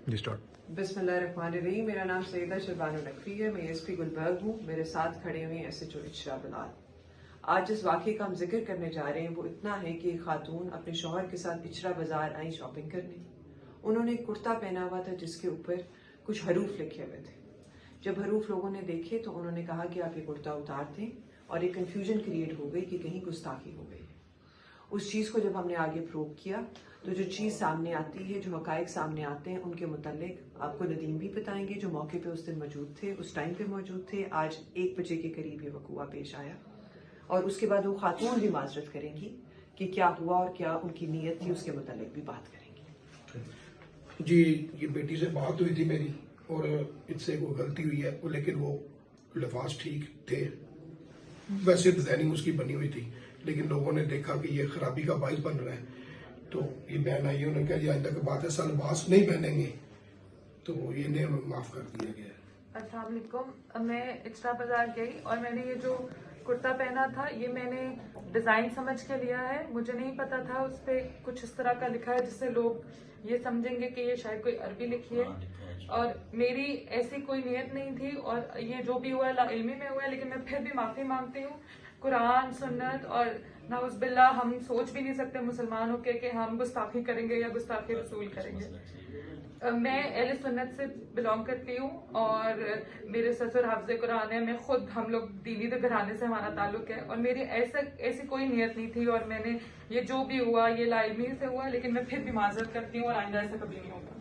जी start. बिस्मिल्लाहिर्रहमानिर्रहीम। मेरा नाम सईदा शरबानो नकवी है। मैं एसपी गुलबर्ग हूँ। मेरे साथ खड़े हुए हैं एसएचओ इशरा बिलाल। आज जिस वाक़े का हम जिक्र करने जा रहे हैं वो इतना है कि एक खातून अपने शौहर के साथ इचरा बाजार आई शॉपिंग करने। उन्होंने एक कुर्ता पहना हुआ था जिसके ऊपर कुछ हरूफ लिखे हुए थे। जब हरूफ लोगों ने देखे तो उन्होंने कहा कि आप ये कुर्ता उतार दें, और एक कन्फ्यूजन क्रिएट हो गई कि कहीं गुस्ताखी हो गई। उस चीज़ को जब हमने आगे प्रूव किया तो जो चीज़ सामने आती है, जो हकायक सामने आते हैं, उनके मुतालिक आपको नदीम भी बताएंगे जो मौके पे उस दिन मौजूद थे, उस टाइम पे मौजूद थे। आज 1 बजे के करीब ये वक़ूआ पेश आया, और उसके बाद वो खातून भी माजरत करेंगी कि क्या हुआ और क्या उनकी नीयत थी, उसके मुतालिक भी बात करेंगी। जी, ये बेटी से बात हुई थी मेरी और इससे कोई गलती हुई है, लेकिन वो लफाज ठीक थे। वैसे डिजाइनिंग उसकी बनी हुई थी, लेकिन लोगों ने देखा कि ये खराबी का बाइस बन रहा है, तो ये बहन आई, उन्होंने कहा आइंदा की बात है सा लिबास नहीं पहनेंगे, तो ये ने माफ कर दिया गया। अस्सलाम वालेकुम। मैं इचरा बाजार गई और मैंने ये जो कुर्ता पहना था ये मैंने डिज़ाइन समझ के लिया है। मुझे नहीं पता था उस पर कुछ इस तरह का लिखा है जिससे लोग ये समझेंगे कि ये शायद कोई अरबी लिखी है, और मेरी ऐसी कोई नियत नहीं थी, और ये जो भी हुआ ला इल्मी में हुआ है, लेकिन मैं फिर भी माफ़ी मांगती हूँ। कुरान, सुन्नत और नाउज़ बिल्लाह, हम सोच भी नहीं सकते मुसलमान होके कि हम गुस्ताखी करेंगे या गुस्ताखी रसूल करेंगे। मैं अहले सुन्नत से बिलोंग करती हूँ और मेरे ससुर हाफ़िज़े कुरान है। मैं खुद, हम लोग दीनी घराने से हमारा ताल्लुक है, और मेरी ऐसी कोई नियत नहीं थी, और मैंने ये जो भी हुआ ये लाइल्मी से हुआ, लेकिन मैं फिर भी माजरत करती हूँ और आइंदा ऐसा कभी नहीं होगा।